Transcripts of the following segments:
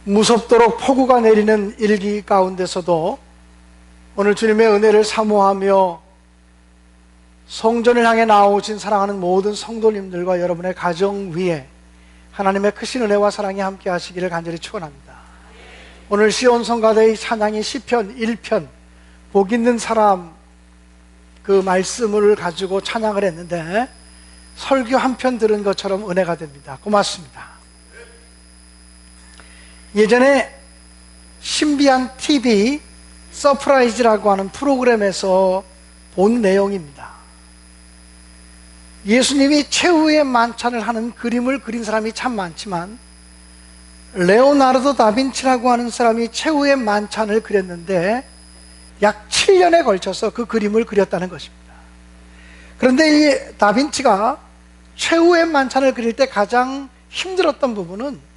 무섭도록 폭우가 내리는 일기 가운데서도 오늘 주님의 은혜를 사모하며 성전을 향해 나오신 사랑하는 모든 성도님들과 여러분의 가정 위에 하나님의 크신 은혜와 사랑이 함께 하시기를 간절히 축원합니다. 오늘 시온 성가대의 찬양이 시편 1편 복 있는 사람 그 말씀을 가지고 찬양을 했는데 설교 한 편 들은 것처럼 은혜가 됩니다. 고맙습니다. 예전에 신비한 TV 서프라이즈라고 하는 프로그램에서 본 내용입니다. 예수님이 최후의 만찬을 하는 그림을 그린 사람이 참 많지만 레오나르도 다빈치라고 하는 사람이 최후의 만찬을 그렸는데 약 7년에 걸쳐서 그 그림을 그렸다는 것입니다. 그런데 이 다빈치가 최후의 만찬을 그릴 때 가장 힘들었던 부분은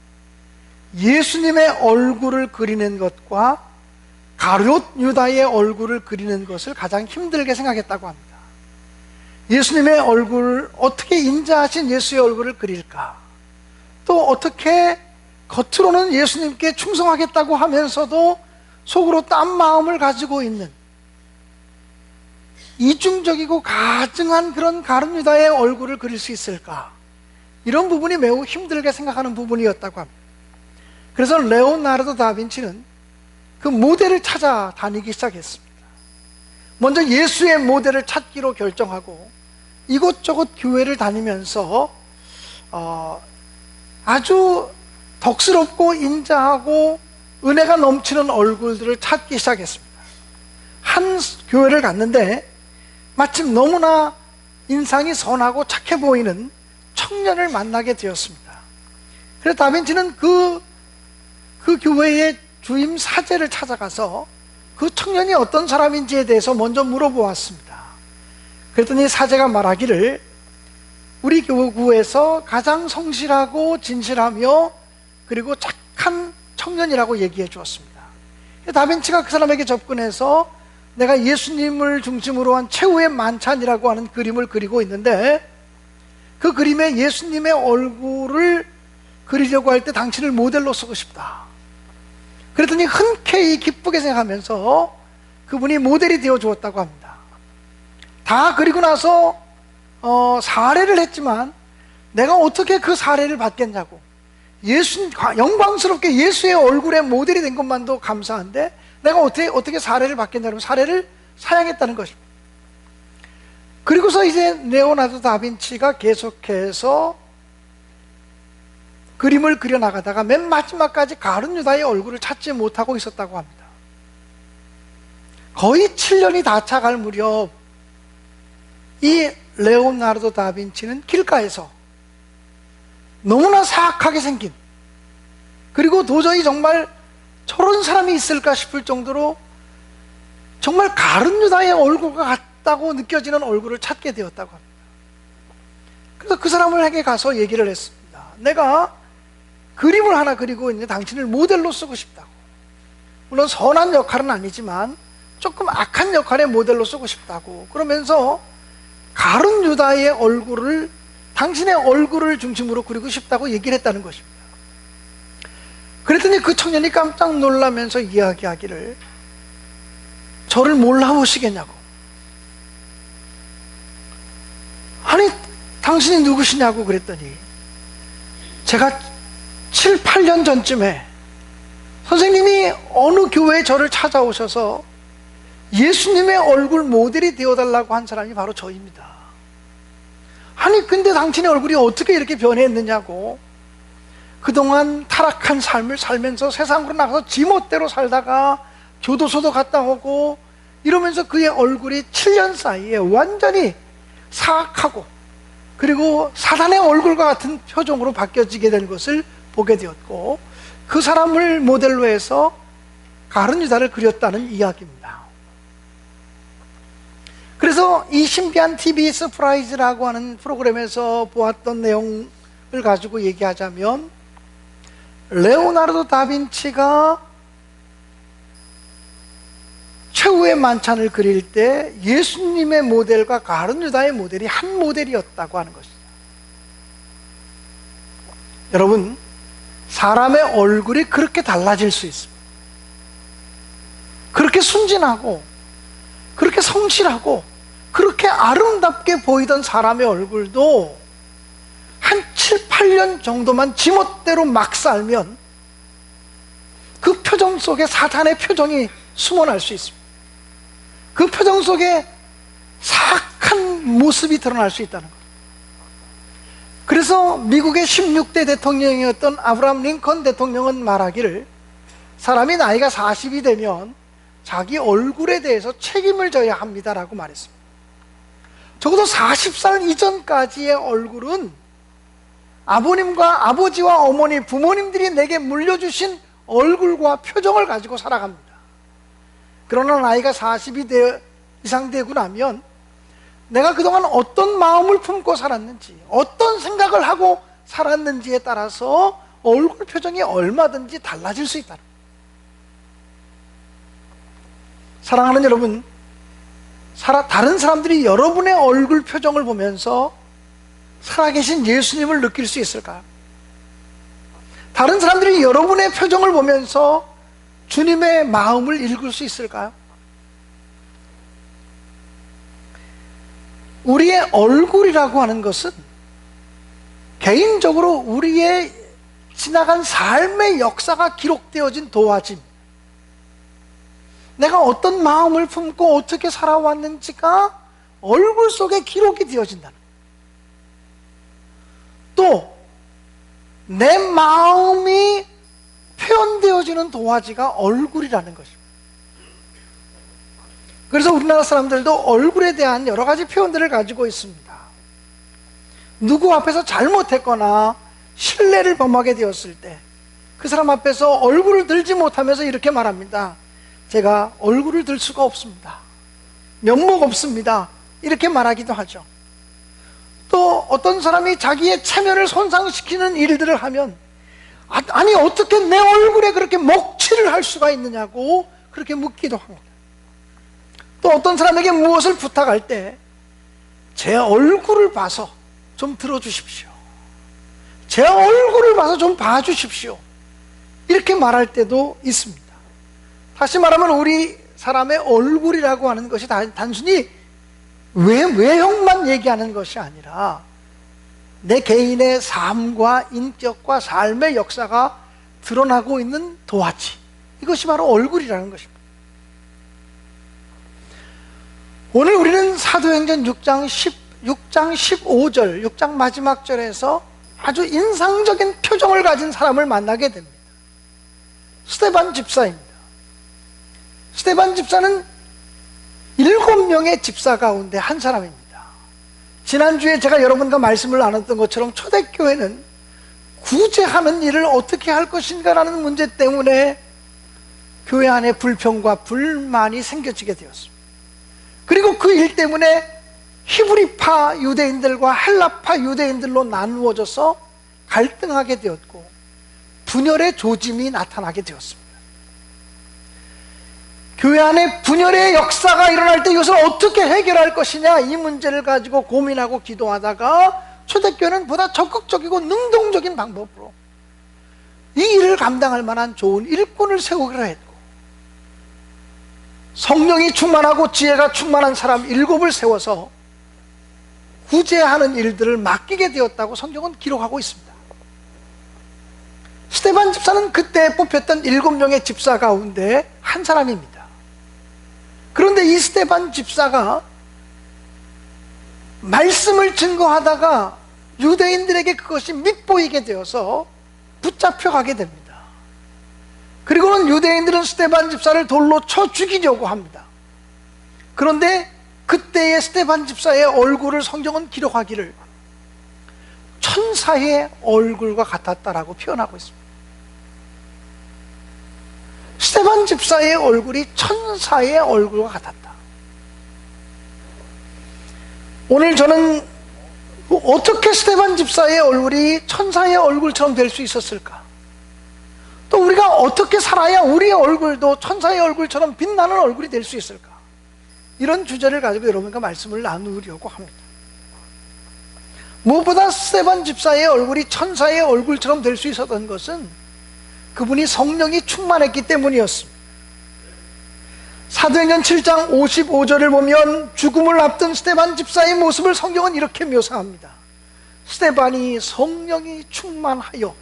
예수님의 얼굴을 그리는 것과 가룟 유다의 얼굴을 그리는 것을 가장 힘들게 생각했다고 합니다. 예수님의 얼굴을 어떻게 인자하신 예수의 얼굴을 그릴까? 또 어떻게 겉으로는 예수님께 충성하겠다고 하면서도 속으로 딴 마음을 가지고 있는 이중적이고 가증한 그런 가룟 유다의 얼굴을 그릴 수 있을까? 이런 부분이 매우 힘들게 생각하는 부분이었다고 합니다. 그래서 레오나르도 다빈치는 그 모델을 찾아다니기 시작했습니다. 먼저 예수의 모델을 찾기로 결정하고 이곳저곳 교회를 다니면서 아주 덕스럽고 인자하고 은혜가 넘치는 얼굴들을 찾기 시작했습니다. 한 교회를 갔는데 마침 너무나 인상이 선하고 착해 보이는 청년을 만나게 되었습니다. 그래서 다빈치는 그 교회의 주임 사제를 찾아가서 그 청년이 어떤 사람인지에 대해서 먼저 물어보았습니다. 그랬더니 사제가 말하기를 우리 교구에서 가장 성실하고 진실하며 그리고 착한 청년이라고 얘기해 주었습니다. 다빈치가 그 사람에게 접근해서 내가 예수님을 중심으로 한 최후의 만찬이라고 하는 그림을 그리고 있는데 그 그림에 예수님의 얼굴을 그리려고 할 때 당신을 모델로 쓰고 싶다. 그랬더니 흔쾌히 기쁘게 생각하면서 그분이 모델이 되어 주었다고 합니다. 다 그리고 나서 사례를 했지만 내가 어떻게 그 사례를 받겠냐고, 영광스럽게 예수의 얼굴에 모델이 된 것만도 감사한데 내가 어떻게 사례를 받겠냐고 사례를 사양했다는 것입니다. 그리고서 이제 레오나르도 다빈치가 계속해서 그림을 그려나가다가 맨 마지막까지 가룟 유다의 얼굴을 찾지 못하고 있었다고 합니다. 거의 7년이 다 차갈 무렵 이 레오나르도 다빈치는 길가에서 너무나 사악하게 생긴, 그리고 도저히 정말 저런 사람이 있을까 싶을 정도로 정말 가룟 유다의 얼굴과 같다고 느껴지는 얼굴을 찾게 되었다고 합니다. 그래서 그 사람에게 가서 얘기를 했습니다. 내가 그림을 하나 그리고 있는데 당신을 모델로 쓰고 싶다고. 물론 선한 역할은 아니지만 조금 악한 역할의 모델로 쓰고 싶다고. 그러면서 가룟 유다의 얼굴을, 당신의 얼굴을 중심으로 그리고 싶다고 얘기를 했다는 것입니다. 그랬더니 그 청년이 깜짝 놀라면서 이야기하기를 저를 몰라보시겠냐고. 아니 당신이 누구시냐고 그랬더니 제가 7, 8년 전쯤에 선생님이 어느 교회에 저를 찾아오셔서 예수님의 얼굴 모델이 되어달라고 한 사람이 바로 저입니다. 아니 근데 당신의 얼굴이 어떻게 이렇게 변했느냐고. 그동안 타락한 삶을 살면서 세상으로 나가서 지멋대로 살다가 교도소도 갔다 오고 이러면서 그의 얼굴이 7년 사이에 완전히 사악하고 그리고 사단의 얼굴과 같은 표정으로 바뀌어지게 된 것을 보게 되었고, 그 사람을 모델로 해서 가룟 유다를 그렸다는 이야기입니다. 그래서 이 신비한 TV 서프라이즈라고 하는 프로그램에서 보았던 내용을 가지고 얘기하자면 레오나르도 다빈치가 최후의 만찬을 그릴 때 예수님의 모델과 가룟 유다의 모델이 한 모델이었다고 하는 것입니다. 여러분, 사람의 얼굴이 그렇게 달라질 수 있습니다. 그렇게 순진하고 그렇게 성실하고 그렇게 아름답게 보이던 사람의 얼굴도 한 7, 8년 정도만 지멋대로 막 살면 그 표정 속에 사탄의 표정이 숨어날 수 있습니다. 그 표정 속에 사악한 모습이 드러날 수 있다는 것. 그래서 미국의 16대 대통령이었던 아브라함 링컨 대통령은 말하기를 사람이 나이가 40이 되면 자기 얼굴에 대해서 책임을 져야 합니다라고 말했습니다. 적어도 40살 이전까지의 얼굴은 아버님과 아버지와 어머니, 부모님들이 내게 물려주신 얼굴과 표정을 가지고 살아갑니다. 그러나 나이가 40이 이상 되고 나면 내가 그동안 어떤 마음을 품고 살았는지, 어떤 생각을 하고 살았는지에 따라서 얼굴 표정이 얼마든지 달라질 수 있다는 거예요. 사랑하는 여러분, 다른 사람들이 여러분의 얼굴 표정을 보면서 살아계신 예수님을 느낄 수 있을까요? 다른 사람들이 여러분의 표정을 보면서 주님의 마음을 읽을 수 있을까요? 우리의 얼굴이라고 하는 것은 개인적으로 우리의 지나간 삶의 역사가 기록되어진 도화지입니다. 내가 어떤 마음을 품고 어떻게 살아왔는지가 얼굴 속에 기록이 되어진다는 거예요. 또 내 마음이 표현되어지는 도화지가 얼굴이라는 것입니다. 그래서 우리나라 사람들도 얼굴에 대한 여러 가지 표현들을 가지고 있습니다. 누구 앞에서 잘못했거나 신뢰를 범하게 되었을 때 그 사람 앞에서 얼굴을 들지 못하면서 이렇게 말합니다. 제가 얼굴을 들 수가 없습니다. 면목 없습니다. 이렇게 말하기도 하죠. 또 어떤 사람이 자기의 체면을 손상시키는 일들을 하면 아니 어떻게 내 얼굴에 그렇게 먹칠을 할 수가 있느냐고 그렇게 묻기도 합니다. 또 어떤 사람에게 무엇을 부탁할 때 제 얼굴을 봐서 좀 들어주십시오. 제 얼굴을 봐서 좀 봐주십시오. 이렇게 말할 때도 있습니다. 다시 말하면 우리 사람의 얼굴이라고 하는 것이 단순히 외형만 얘기하는 것이 아니라 내 개인의 삶과 인격과 삶의 역사가 드러나고 있는 도화지, 이것이 바로 얼굴이라는 것입니다. 오늘 우리는 사도행전 6장 15절, 6장 마지막 절에서 아주 인상적인 표정을 가진 사람을 만나게 됩니다. 스데반 집사입니다. 스데반 집사는 7명의 집사 가운데 한 사람입니다. 지난주에 제가 여러분과 말씀을 나눴던 것처럼 초대교회는 구제하는 일을 어떻게 할 것인가라는 문제 때문에 교회 안에 불평과 불만이 생겨지게 되었습니다. 그리고 그 일 때문에 히브리파 유대인들과 헬라파 유대인들로 나누어져서 갈등하게 되었고 분열의 조짐이 나타나게 되었습니다. 교회 안에 분열의 역사가 일어날 때 이것을 어떻게 해결할 것이냐, 이 문제를 가지고 고민하고 기도하다가 초대교회는 보다 적극적이고 능동적인 방법으로 이 일을 감당할 만한 좋은 일꾼을 세우기로 했고, 성령이 충만하고 지혜가 충만한 사람 7을 세워서 구제하는 일들을 맡기게 되었다고 성경은 기록하고 있습니다. 스데반 집사는 그때 뽑혔던 7명의 집사 가운데 한 사람입니다. 그런데 이 스데반 집사가 말씀을 증거하다가 유대인들에게 그것이 밉보이게 되어서 붙잡혀가게 됩니다. 그리고는 유대인들은 스데반 집사를 돌로 쳐 죽이려고 합니다. 그런데 그때의 스데반 집사의 얼굴을 성경은 기록하기를 천사의 얼굴과 같았다라고 표현하고 있습니다. 스데반 집사의 얼굴이 천사의 얼굴과 같았다. 오늘 저는 어떻게 스데반 집사의 얼굴이 천사의 얼굴처럼 될 수 있었을까? 또 우리가 어떻게 살아야 우리의 얼굴도 천사의 얼굴처럼 빛나는 얼굴이 될 수 있을까? 이런 주제를 가지고 여러분과 말씀을 나누려고 합니다. 무엇보다 스데반 집사의 얼굴이 천사의 얼굴처럼 될 수 있었던 것은 그분이 성령이 충만했기 때문이었습니다. 사도행전 7장 55절을 보면 죽음을 앞둔 스데반 집사의 모습을 성경은 이렇게 묘사합니다. 스데반이 성령이 충만하여.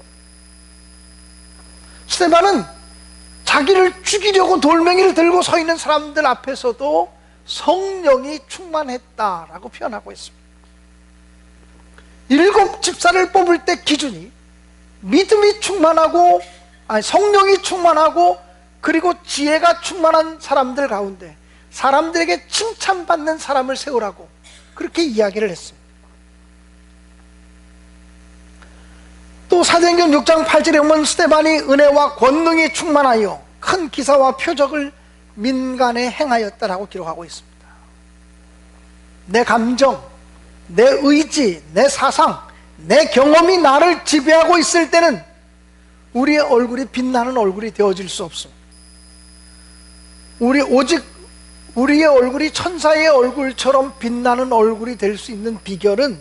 스데반은 자기를 죽이려고 돌멩이를 들고 서 있는 사람들 앞에서도 성령이 충만했다라고 표현하고 있습니다. 7 집사를 뽑을 때 기준이 믿음이 충만하고, 성령이 충만하고, 그리고 지혜가 충만한 사람들 가운데 사람들에게 칭찬받는 사람을 세우라고 그렇게 이야기를 했습니다. 또 사도행전 6장 8절에 보면 스데반이 은혜와 권능이 충만하여 큰 기사와 표적을 민간에 행하였다라고 기록하고 있습니다. 내 감정, 내 의지, 내 사상, 내 경험이 나를 지배하고 있을 때는 우리의 얼굴이 빛나는 얼굴이 되어질 수 없습니다. 오직 우리의 얼굴이 천사의 얼굴처럼 빛나는 얼굴이 될 수 있는 비결은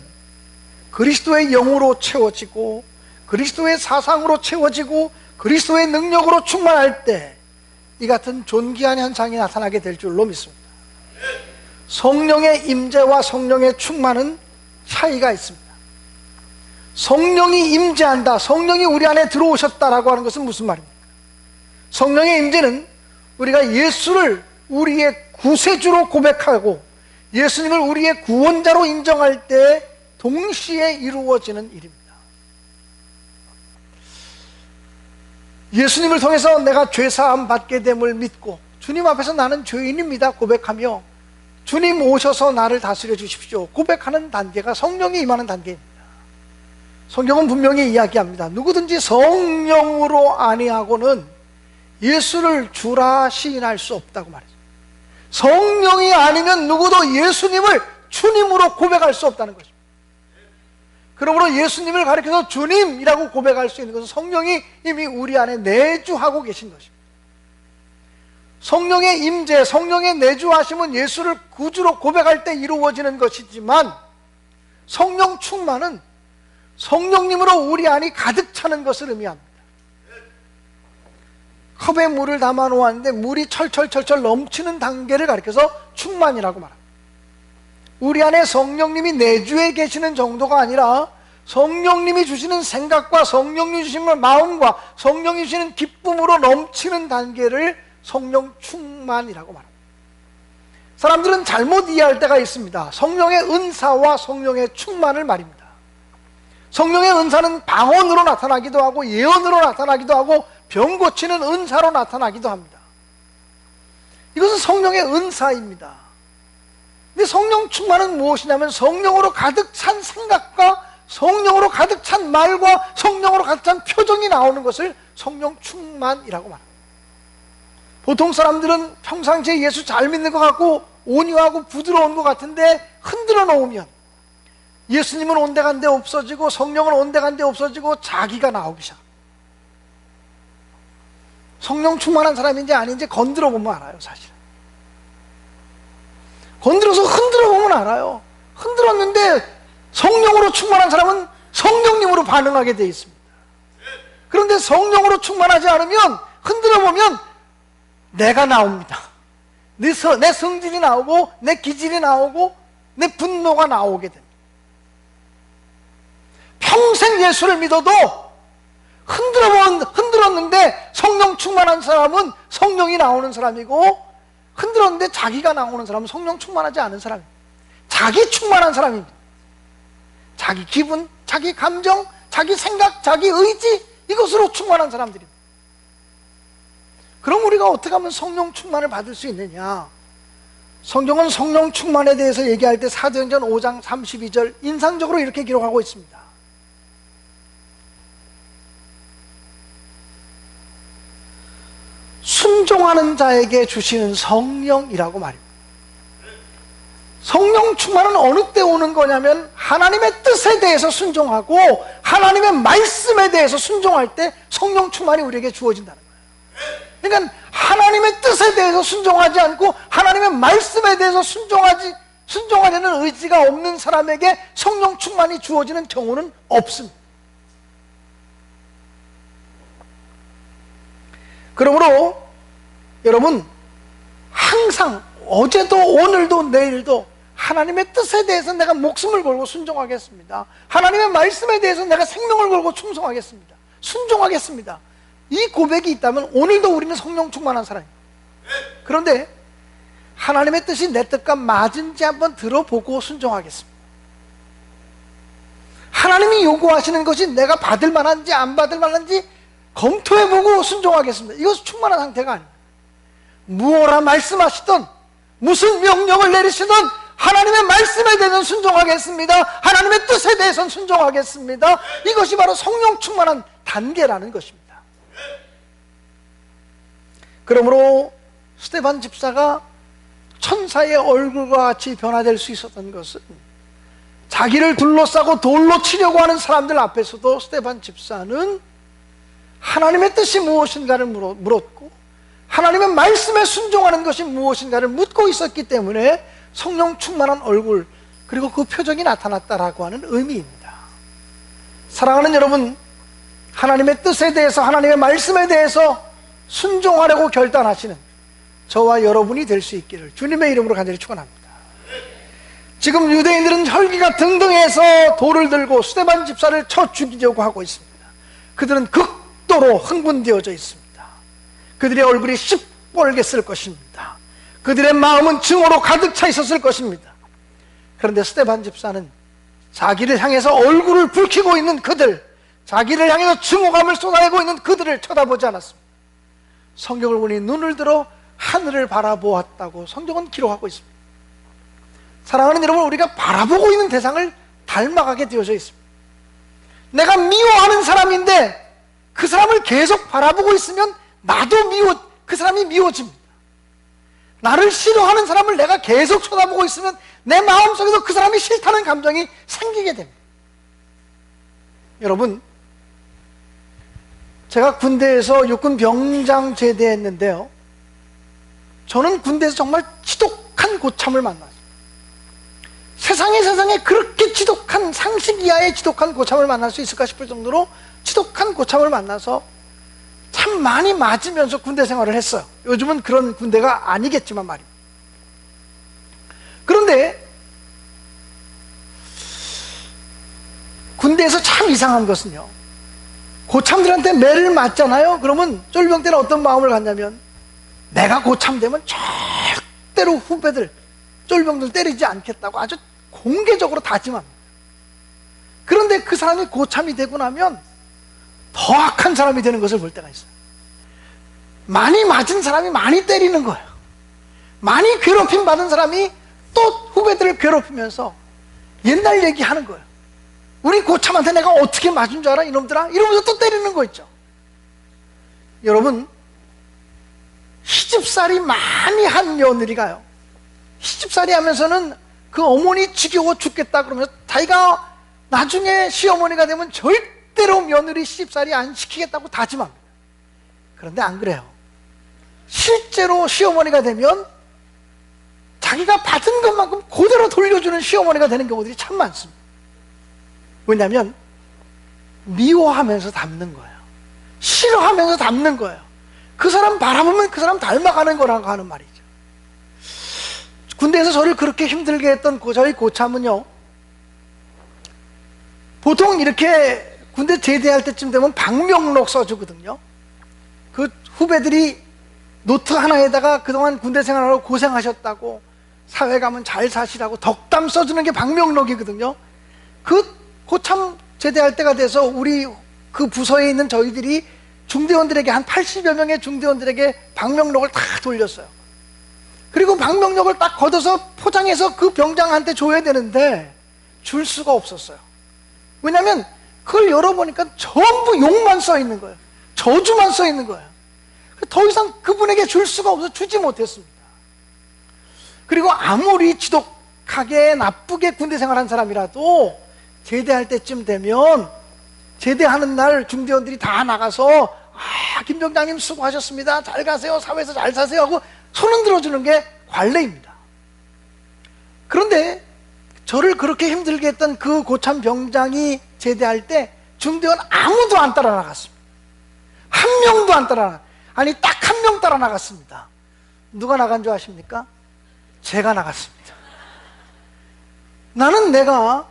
그리스도의 영으로 채워지고, 그리스도의 사상으로 채워지고, 그리스도의 능력으로 충만할 때 이 같은 존귀한 현상이 나타나게 될 줄로 믿습니다. 성령의 임재와 성령의 충만은 차이가 있습니다. 성령이 임재한다, 성령이 우리 안에 들어오셨다라고 하는 것은 무슨 말입니까? 성령의 임재는 우리가 예수를 우리의 구세주로 고백하고 예수님을 우리의 구원자로 인정할 때 동시에 이루어지는 일입니다. 예수님을 통해서 내가 죄사함 받게 됨을 믿고 주님 앞에서 나는 죄인입니다 고백하며 주님 오셔서 나를 다스려 주십시오 고백하는 단계가 성령이 임하는 단계입니다. 성경은 분명히 이야기합니다. 누구든지 성령으로 아니하고는 예수를 주라 시인할 수 없다고 말이죠. 성령이 아니면 누구도 예수님을 주님으로 고백할 수 없다는 것입니다. 그러므로 예수님을 가리켜서 주님이라고 고백할 수 있는 것은 성령이 이미 우리 안에 내주하고 계신 것입니다. 성령의 임재, 성령의 내주하심은 예수를 구주로 고백할 때 이루어지는 것이지만 성령 충만은 성령님으로 우리 안이 가득 차는 것을 의미합니다. 컵에 물을 담아 놓았는데 물이 철철철철 넘치는 단계를 가리켜서 충만이라고 말합니다. 우리 안에 성령님이 내주해 계시는 정도가 아니라 성령님이 주시는 생각과 성령님이 주시는 마음과 성령이 주시는 기쁨으로 넘치는 단계를 성령 충만이라고 말합니다. 사람들은 잘못 이해할 때가 있습니다. 성령의 은사와 성령의 충만을 말입니다. 성령의 은사는 방언으로 나타나기도 하고 예언으로 나타나기도 하고 병 고치는 은사로 나타나기도 합니다. 이것은 성령의 은사입니다. 근데 성령 충만은 무엇이냐면 성령으로 가득 찬 생각과 성령으로 가득 찬 말과 성령으로 가득 찬 표정이 나오는 것을 성령 충만이라고 말합니다. 보통 사람들은 평상시에 예수 잘 믿는 것 같고 온유하고 부드러운 것 같은데 흔들어 놓으면 예수님은 온데간데 없어지고 성령은 온데간데 없어지고 자기가 나오기 시작합니다. 성령 충만한 사람인지 아닌지 건드려 보면 알아요. 사실은 건드려서 흔들어 보면 알아요. 흔들었는데 성령으로 충만한 사람은 성령님으로 반응하게 되어 있습니다. 그런데 성령으로 충만하지 않으면 흔들어 보면 내가 나옵니다. 내 성질이 나오고 내 기질이 나오고 내 분노가 나오게 됩니다. 평생 예수를 믿어도 흔들었는데 성령 충만한 사람은 성령이 나오는 사람이고 흔들었는데 자기가 나오는 사람은 성령 충만하지 않은 사람입니다. 자기 충만한 사람입니다. 자기 기분, 자기 감정, 자기 생각, 자기 의지 이것으로 충만한 사람들입니다. 그럼 우리가 어떻게 하면 성령 충만을 받을 수 있느냐? 성경은 성령 충만에 대해서 얘기할 때 사도행전 5장 32절 인상적으로 이렇게 기록하고 있습니다. 순종하는 자에게 주시는 성령이라고 말입니다. 성령 충만은 어느 때 오는 거냐면 하나님의 뜻에 대해서 순종하고 하나님의 말씀에 대해서 순종할 때 성령 충만이 우리에게 주어진다는 거예요. 그러니까 하나님의 뜻에 대해서 순종하지 않고 하나님의 말씀에 대해서 순종하려는 의지가 없는 사람에게 성령 충만이 주어지는 경우는 없습니다. 그러므로 여러분, 항상 어제도 오늘도 내일도 하나님의 뜻에 대해서 내가 목숨을 걸고 순종하겠습니다. 하나님의 말씀에 대해서 내가 생명을 걸고 충성하겠습니다. 순종하겠습니다. 이 고백이 있다면 오늘도 우리는 성령 충만한 사람입니다. 그런데 하나님의 뜻이 내 뜻과 맞은지 한번 들어보고 순종하겠습니다. 하나님이 요구하시는 것이 내가 받을 만한지 안 받을 만한지 검토해보고 순종하겠습니다. 이것은 충만한 상태가 아닙니다. 무엇라 말씀하시던 무슨 명령을 내리시던 하나님의 말씀에 대해서는 순종하겠습니다. 하나님의 뜻에 대해서는 순종하겠습니다. 이것이 바로 성령 충만한 단계라는 것입니다. 그러므로 스데반 집사가 천사의 얼굴과 같이 변화될 수 있었던 것은 자기를 둘러싸고 돌로 치려고 하는 사람들 앞에서도 스데반 집사는 하나님의 뜻이 무엇인가를 물었고 하나님의 말씀에 순종하는 것이 무엇인가를 묻고 있었기 때문에 성령 충만한 얼굴 그리고 그 표정이 나타났다라고 하는 의미입니다. 사랑하는 여러분, 하나님의 뜻에 대해서 하나님의 말씀에 대해서 순종하려고 결단하시는 저와 여러분이 될 수 있기를 주님의 이름으로 간절히 축원합니다. 지금 유대인들은 혈기가 등등해서 돌을 들고 스데반 집사를 쳐 죽이려고 하고 있습니다. 그들은 극도로 흥분되어져 있습니다. 그들의 얼굴이 시뻘겋을 것입니다. 그들의 마음은 증오로 가득 차 있었을 것입니다. 그런데 스데반 집사는 자기를 향해서 얼굴을 붉히고 있는 그들, 자기를 향해서 증오감을 쏟아내고 있는 그들을 쳐다보지 않았습니다. 성경을 보니 눈을 들어 하늘을 바라보았다고 성경은 기록하고 있습니다. 사랑하는 여러분, 우리가 바라보고 있는 대상을 닮아가게 되어져 있습니다. 내가 미워하는 사람인데 그 사람을 계속 바라보고 있으면 나도 그 사람이 미워집니다. 나를 싫어하는 사람을 내가 계속 쳐다보고 있으면 내 마음속에도 그 사람이 싫다는 감정이 생기게 됩니다. 여러분, 제가 군대에서 육군 병장 제대했는데요, 저는 군대에서 정말 지독한 고참을 만났어요. 세상에 그렇게 지독한, 상식 이하의 지독한 고참을 만날 수 있을까 싶을 정도로 지독한 고참을 만나서 참 많이 맞으면서 군대 생활을 했어요. 요즘은 그런 군대가 아니겠지만 말입니다. 그런데 군대에서 참 이상한 것은요, 고참들한테 매를 맞잖아요. 그러면 쫄병 때는 어떤 마음을 갖냐면, 내가 고참 되면 절대로 후배들, 쫄병들 때리지 않겠다고 아주 공개적으로 다짐합니다. 그런데 그 사람이 고참이 되고 나면 더 악한 사람이 되는 것을 볼 때가 있어요. 많이 맞은 사람이 많이 때리는 거예요. 많이 괴롭힘 받은 사람이 또 후배들을 괴롭히면서 옛날 얘기하는 거예요. 우리 고참한테 내가 어떻게 맞은 줄 알아 이놈들아? 이러면서 또 때리는 거 있죠. 여러분, 시집살이 많이 한 며느리가요, 시집살이 하면서는 그 어머니 지겨워 죽겠다 그러면서 자기가 나중에 시어머니가 되면 절대로 며느리 시집살이 안 시키겠다고 다짐합니다. 그런데 안 그래요. 실제로 시어머니가 되면 자기가 받은 것만큼 그대로 돌려주는 시어머니가 되는 경우들이 참 많습니다. 왜냐하면 미워하면서 닮는 거예요. 싫어하면서 닮는 거예요. 그 사람 바라보면 그 사람 닮아가는 거라고 하는 말이죠. 군대에서 저를 그렇게 힘들게 했던 저희 고참은요, 보통 이렇게 군대 제대할 때쯤 되면 방명록 써주거든요. 그 후배들이 노트 하나에다가 그동안 군대 생활하고 고생하셨다고, 사회 가면 잘 사시라고 덕담 써주는 게 방명록이거든요. 그 고참 제대할 때가 돼서 우리 그 부서에 있는 저희들이 중대원들에게, 한 80여 명의 중대원들에게 방명록을 다 돌렸어요. 그리고 방명록을 딱 걷어서 포장해서 그 병장한테 줘야 되는데 줄 수가 없었어요. 왜냐하면 그걸 열어보니까 전부 욕만 써 있는 거예요. 저주만 써 있는 거예요. 더 이상 그분에게 줄 수가 없어서 주지 못했습니다. 그리고 아무리 지독하게 나쁘게 군대 생활한 사람이라도 제대할 때쯤 되면, 제대하는 날 중대원들이 다 나가서 김 병장님 수고하셨습니다, 잘 가세요, 사회에서 잘 사세요 하고 손은 들어주는 게 관례입니다. 그런데 저를 그렇게 힘들게 했던 그 고참 병장이 제대할 때 중대원 아무도 안 따라 나갔습니다. 한 명도 안 따라 나갔어요. 아니, 딱 한 명 따라 나갔습니다. 누가 나간 줄 아십니까? 제가 나갔습니다. 나는 내가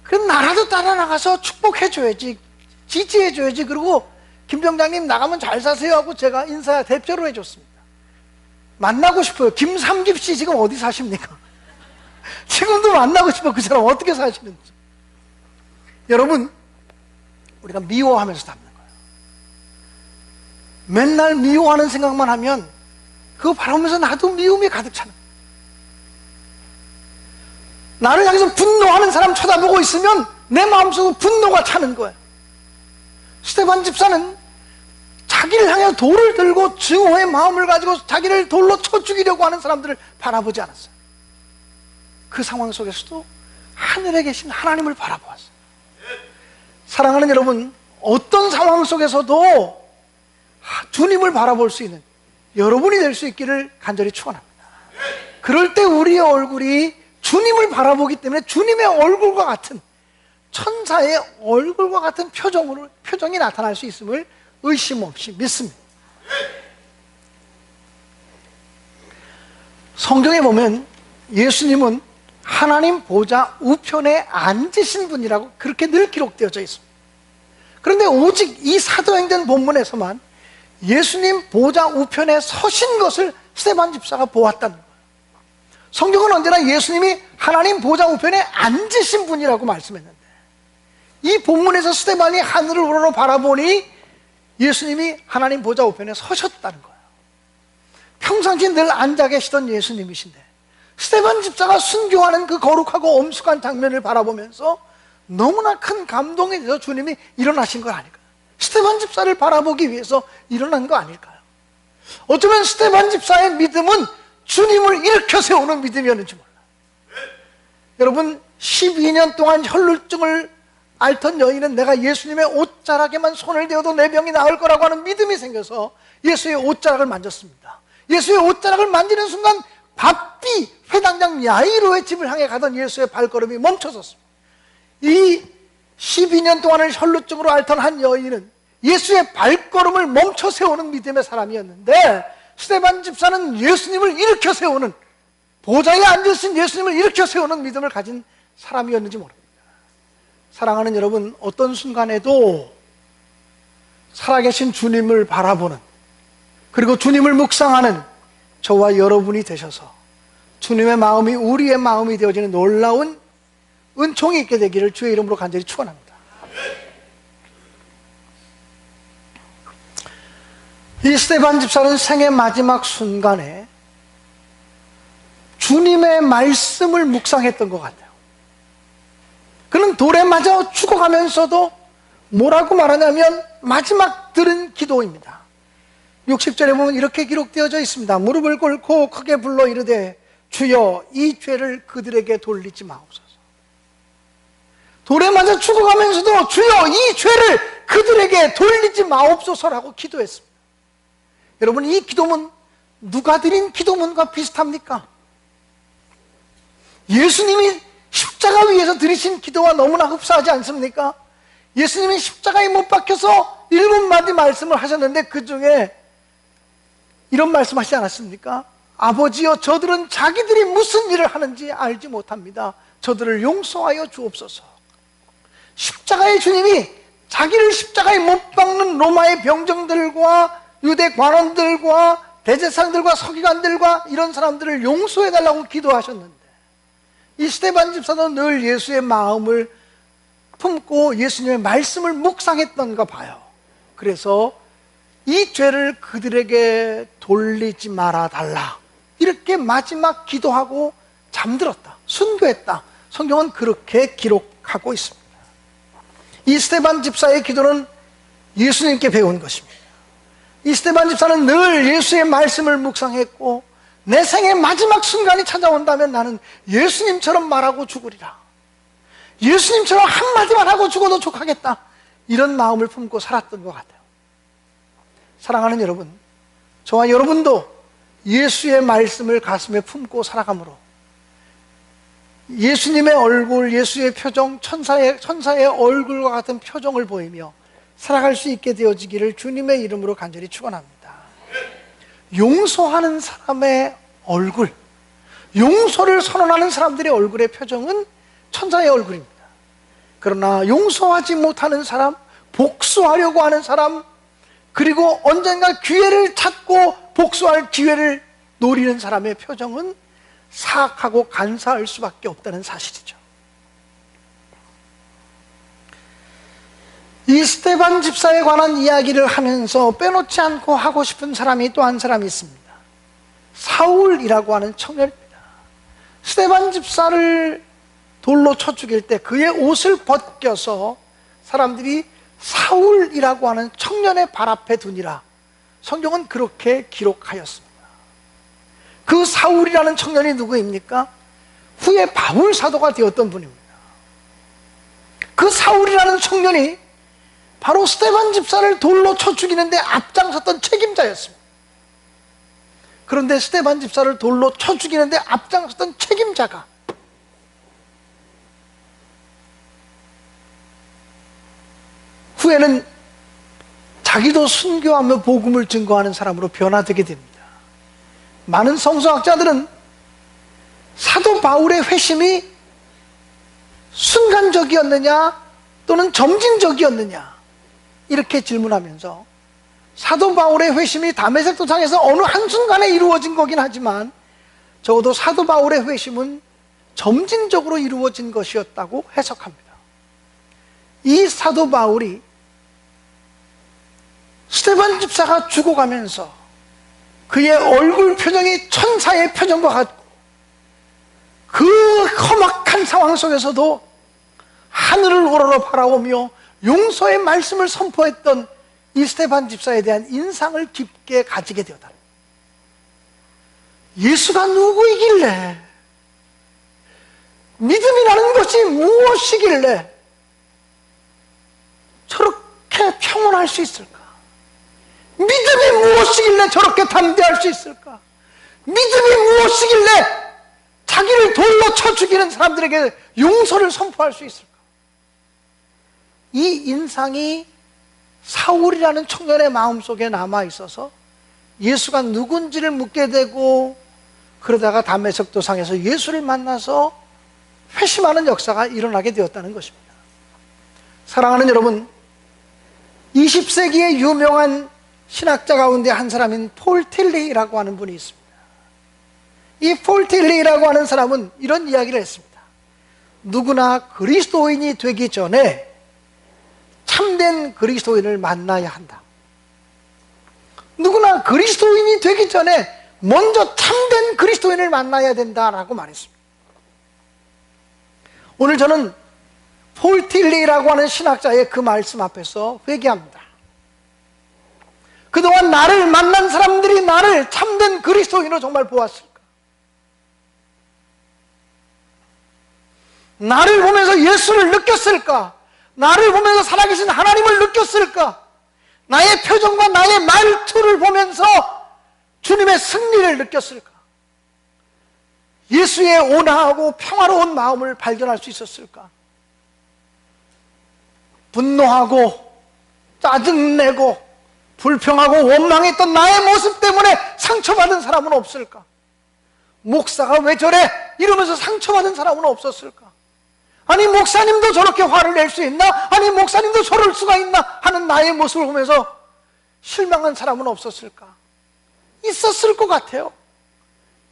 그럼 나라도 따라 나가서 축복해줘야지, 지지해줘야지. 그리고 김 병장님 나가면 잘 사세요 하고 제가 인사 대표로 해줬습니다. 만나고 싶어요. 김삼집 씨 지금 어디 사십니까? 지금도 만나고 싶어. 그 사람 어떻게 사시는지. 여러분, 우리가 미워하면서 담는 거예요. 맨날 미워하는 생각만 하면 그거 바라보면서 나도 미움이 가득 차는 거예요. 나를 향해서 분노하는 사람 쳐다보고 있으면 내 마음속으로 분노가 차는 거예요. 스데반 집사는 자기를 향해 돌을 들고 증오의 마음을 가지고 자기를 돌로 쳐 죽이려고 하는 사람들을 바라보지 않았어요. 그 상황 속에서도 하늘에 계신 하나님을 바라보았어요. 사랑하는 여러분, 어떤 상황 속에서도 주님을 바라볼 수 있는 여러분이 될 수 있기를 간절히 축원합니다. 그럴 때 우리의 얼굴이 주님을 바라보기 때문에 주님의 얼굴과 같은, 천사의 얼굴과 같은 표정이 나타날 수 있음을 의심 없이 믿습니다. 성경에 보면 예수님은 하나님 보좌 우편에 앉으신 분이라고 그렇게 늘 기록되어져 있습니다. 그런데 오직 이 사도행전 본문에서만 예수님 보좌 우편에 서신 것을 스데반 집사가 보았다는 거예요. 성경은 언제나 예수님이 하나님 보좌 우편에 앉으신 분이라고 말씀했는데, 이 본문에서 스데반이 하늘을 우러러 바라보니 예수님이 하나님 보좌 우편에 서셨다는 거예요. 평상시 늘 앉아 계시던 예수님이신데 스데반 집사가 순교하는 그 거룩하고 엄숙한 장면을 바라보면서 너무나 큰 감동이 돼서 주님이 일어나신 거 아닐까요? 스데반 집사를 바라보기 위해서 일어난 거 아닐까요? 어쩌면 스데반 집사의 믿음은 주님을 일으켜 세우는 믿음이었는지 몰라요. 여러분, 12년 동안 혈루증을 앓던 여인은 내가 예수님의 옷자락에만 손을 대어도 내 병이 나을 거라고 하는 믿음이 생겨서 예수의 옷자락을 만졌습니다. 예수의 옷자락을 만지는 순간 바삐 회당장 야이로의 집을 향해 가던 예수의 발걸음이 멈춰섰습니다. 이 12년 동안을 혈루증으로 앓던 한 여인은 예수의 발걸음을 멈춰 세우는 믿음의 사람이었는데, 스데반 집사는 예수님을 일으켜 세우는, 보좌에 앉으신 예수님을 일으켜 세우는 믿음을 가진 사람이었는지 모릅니다. 사랑하는 여러분, 어떤 순간에도 살아계신 주님을 바라보는, 그리고 주님을 묵상하는 저와 여러분이 되셔서 주님의 마음이 우리의 마음이 되어지는 놀라운 은총이 있게 되기를 주의 이름으로 간절히 축원합니다. 이 스데반 집사는 생의 마지막 순간에 주님의 말씀을 묵상했던 것 같아요. 그는 돌에 맞아 죽어가면서도 뭐라고 말하냐면 마지막 들은 기도입니다. 60절에 보면 이렇게 기록되어져 있습니다. 무릎을 꿇고 크게 불러 이르되 주여 이 죄를 그들에게 돌리지 마옵소서. 돌에 맞아 죽어가면서도 주여 이 죄를 그들에게 돌리지 마옵소서라고 기도했습니다. 여러분, 이 기도문 누가 드린 기도문과 비슷합니까? 예수님이 십자가 위에서 드리신 기도와 너무나 흡사하지 않습니까? 예수님이 십자가에 못 박혀서 7마디 말씀을 하셨는데 그 중에 이런 말씀 하시지 않았습니까? 아버지여, 저들은 자기들이 무슨 일을 하는지 알지 못합니다. 저들을 용서하여 주옵소서. 십자가의 주님이 자기를 십자가에 못 박는 로마의 병정들과 유대 관원들과 대제사장들과 서기관들과 이런 사람들을 용서해달라고 기도하셨는데, 이 스데반 집사도 늘 예수의 마음을 품고 예수님의 말씀을 묵상했던가 봐요. 그래서 이 죄를 그들에게 돌리지 말아 달라, 이렇게 마지막 기도하고 잠들었다, 순교했다. 성경은 그렇게 기록하고 있습니다. 이 스데반 집사의 기도는 예수님께 배운 것입니다. 이 스데반 집사는 늘 예수의 말씀을 묵상했고, 내 생의 마지막 순간이 찾아온다면 나는 예수님처럼 말하고 죽으리라, 예수님처럼 한마디만 하고 죽어도 족하겠다, 이런 마음을 품고 살았던 것 같아요. 사랑하는 여러분, 저와 여러분도 예수의 말씀을 가슴에 품고 살아가므로 예수님의 얼굴, 예수의 표정, 천사의 얼굴과 같은 표정을 보이며 살아갈 수 있게 되어지기를 주님의 이름으로 간절히 축원합니다. 용서하는 사람의 얼굴, 용서를 선언하는 사람들의 얼굴의 표정은 천사의 얼굴입니다. 그러나 용서하지 못하는 사람, 복수하려고 하는 사람, 그리고 언젠가 기회를 찾고 복수할 기회를 노리는 사람의 표정은 사악하고 간사할 수밖에 없다는 사실이죠. 이 스데반 집사에 관한 이야기를 하면서 빼놓지 않고 하고 싶은 사람이 또 한 사람이 있습니다. 사울이라고 하는 청년입니다. 스데반 집사를 돌로 쳐 죽일 때 그의 옷을 벗겨서 사람들이 사울이라고 하는 청년의 발 앞에 두니라. 성경은 그렇게 기록하였습니다. 그 사울이라는 청년이 누구입니까? 후에 바울 사도가 되었던 분입니다. 그 사울이라는 청년이 바로 스데반 집사를 돌로 쳐 죽이는데 앞장섰던 책임자였습니다. 그런데 스데반 집사를 돌로 쳐 죽이는데 앞장섰던 책임자가 후에는 자기도 순교하며 복음을 증거하는 사람으로 변화되게 됩니다. 많은 성서학자들은 사도 바울의 회심이 순간적이었느냐 또는 점진적이었느냐 이렇게 질문하면서 사도 바울의 회심이 다메섹 도상에서 어느 한순간에 이루어진 거긴 하지만 적어도 사도 바울의 회심은 점진적으로 이루어진 것이었다고 해석합니다. 이 사도 바울이 스데반 집사가 죽어가면서 그의 얼굴 표정이 천사의 표정과 같고 그 험악한 상황 속에서도 하늘을 우러러 바라보며 용서의 말씀을 선포했던 이 스데반 집사에 대한 인상을 깊게 가지게 되었다. 예수가 누구이길래, 믿음이라는 것이 무엇이길래 저렇게 평온할 수 있을까? 믿음이 무엇이길래 저렇게 담대할 수 있을까? 믿음이 무엇이길래 자기를 돌로 쳐 죽이는 사람들에게 용서를 선포할 수 있을까? 이 인상이 사울이라는 청년의 마음속에 남아있어서 예수가 누군지를 묻게 되고 그러다가 다메섹 도상에서 예수를 만나서 회심하는 역사가 일어나게 되었다는 것입니다. 사랑하는 여러분, 20세기의 유명한 신학자 가운데 한 사람인 폴 틸리라고 하는 분이 있습니다. 이 폴 틸리라고 하는 사람은 이런 이야기를 했습니다. 누구나 그리스도인이 되기 전에 참된 그리스도인을 만나야 한다. 누구나 그리스도인이 되기 전에 먼저 참된 그리스도인을 만나야 된다라고 말했습니다. 오늘 저는 폴 틸리라고 하는 신학자의 그 말씀 앞에서 회개합니다. 그동안 나를 만난 사람들이 나를 참된 그리스도인으로 정말 보았을까? 나를 보면서 예수를 느꼈을까? 나를 보면서 살아계신 하나님을 느꼈을까? 나의 표정과 나의 말투를 보면서 주님의 승리를 느꼈을까? 예수의 온화하고 평화로운 마음을 발견할 수 있었을까? 분노하고 짜증내고 불평하고 원망했던 나의 모습 때문에 상처받은 사람은 없을까? 목사가 왜 저래? 이러면서 상처받은 사람은 없었을까? 아니 목사님도 저렇게 화를 낼 수 있나? 아니 목사님도 저럴 수가 있나? 하는 나의 모습을 보면서 실망한 사람은 없었을까? 있었을 것 같아요.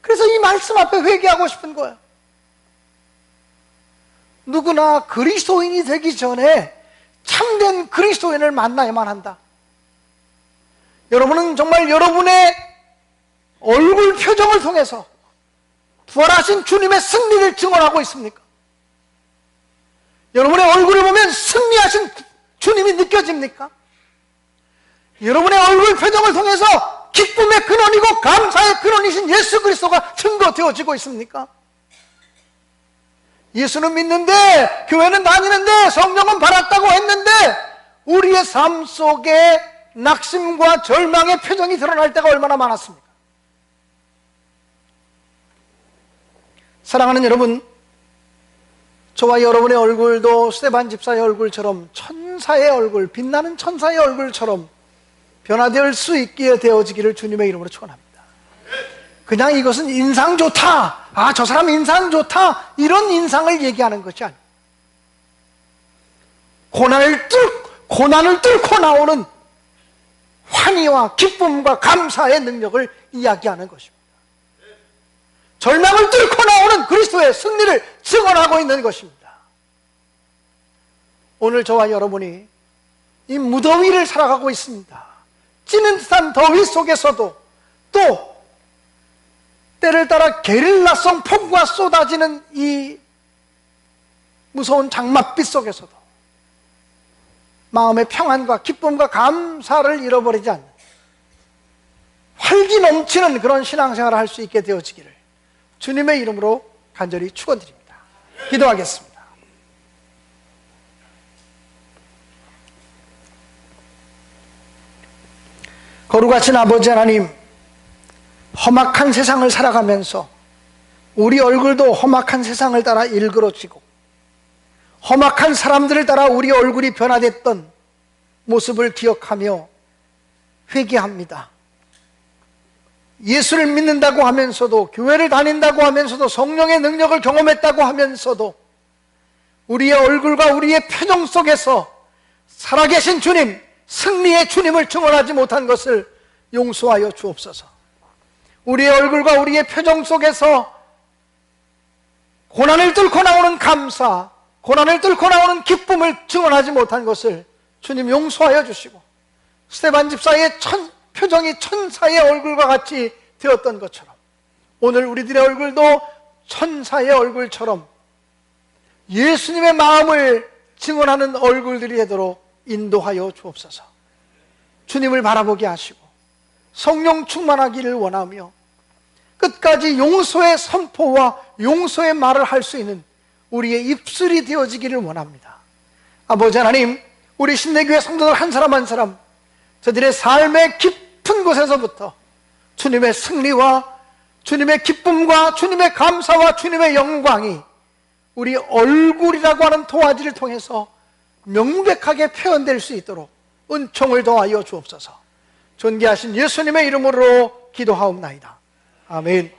그래서 이 말씀 앞에 회개하고 싶은 거예요. 누구나 그리스도인이 되기 전에 참된 그리스도인을 만나야만 한다. 여러분은 정말 여러분의 얼굴 표정을 통해서 부활하신 주님의 승리를 증언하고 있습니까? 여러분의 얼굴을 보면 승리하신 주님이 느껴집니까? 여러분의 얼굴 표정을 통해서 기쁨의 근원이고 감사의 근원이신 예수 그리스도가 증거되어지고 있습니까? 예수는 믿는데, 교회는 다니는데, 성령은 받았다고 했는데 우리의 삶 속에 낙심과 절망의 표정이 드러날 때가 얼마나 많았습니까? 사랑하는 여러분, 저와 여러분의 얼굴도 스데반 집사의 얼굴처럼 천사의 얼굴, 빛나는 천사의 얼굴처럼 변화될 수 있게 되어지기를 주님의 이름으로 축원합니다. 그냥 이것은 인상 좋다, 아, 저 사람 인상 좋다, 이런 인상을 얘기하는 것이 아니에요. 고난을 뚫고 나오는 환희와 기쁨과 감사의 능력을 이야기하는 것입니다. 절망을 뚫고 나오는 그리스도의 승리를 증언하고 있는 것입니다. 오늘 저와 여러분이 이 무더위를 살아가고 있습니다. 찌는 듯한 더위 속에서도, 또 때를 따라 게릴라성 폭우가 쏟아지는 이 무서운 장맛빛 속에서도 마음의 평안과 기쁨과 감사를 잃어버리지 않는 활기 넘치는 그런 신앙생활을 할 수 있게 되어지기를 주님의 이름으로 간절히 축원드립니다. 기도하겠습니다. 거룩하신 아버지 하나님, 험악한 세상을 살아가면서 우리 얼굴도 험악한 세상을 따라 일그러지고 험악한 사람들을 따라 우리 얼굴이 변화됐던 모습을 기억하며 회개합니다. 예수를 믿는다고 하면서도, 교회를 다닌다고 하면서도, 성령의 능력을 경험했다고 하면서도 우리의 얼굴과 우리의 표정 속에서 살아계신 주님, 승리의 주님을 증언하지 못한 것을 용서하여 주옵소서. 우리의 얼굴과 우리의 표정 속에서 고난을 뚫고 나오는 감사, 고난을 뚫고 나오는 기쁨을 증언하지 못한 것을 주님 용서하여 주시고, 스데반 집사의 표정이 천사의 얼굴과 같이 되었던 것처럼 오늘 우리들의 얼굴도 천사의 얼굴처럼 예수님의 마음을 증언하는 얼굴들이 되도록 인도하여 주옵소서. 주님을 바라보게 하시고 성령 충만하기를 원하며 끝까지 용서의 선포와 용서의 말을 할 수 있는 우리의 입술이 되어지기를 원합니다. 아버지 하나님, 우리 신내교회 성도들 한 사람 한 사람 저들의 삶의 깊은 곳에서부터 주님의 승리와 주님의 기쁨과 주님의 감사와 주님의 영광이 우리 얼굴이라고 하는 도화지를 통해서 명백하게 표현될 수 있도록 은총을 더하여 주옵소서. 존귀하신 예수님의 이름으로 기도하옵나이다. 아멘.